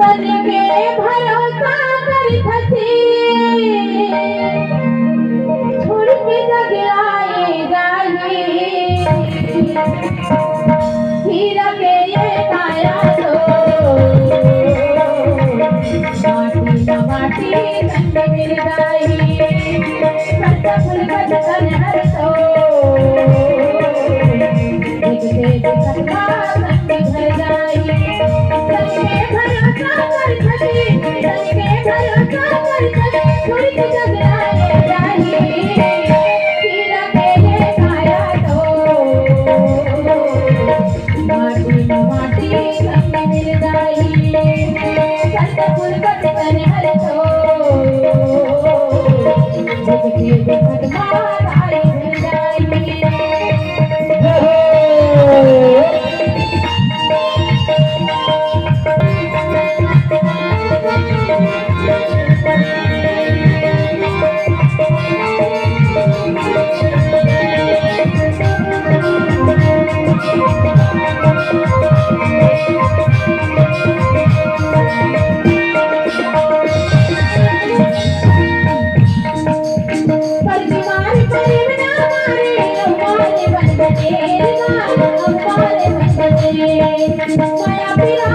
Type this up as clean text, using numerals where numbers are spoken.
तन के भरोसा करी थी छोड़ के जगलाए जाही हीरा के ये काया तो माटी न माटी तन मिल जाई करता फूल कद तन हर तो देखते देखता तन घर जाई तन के भरोसा कर थी तन के भरोसा कर थी छोड़ के जगलाए जाही हीरा के ये काया तो माटी न माटी तन मिल जाई करता फूल कद तन हर तो देखते देखता ताई मिल जाई पर बीमार प्रेम ना मारे अम्बाले बन बने अम्बाले बन बने माया पिरा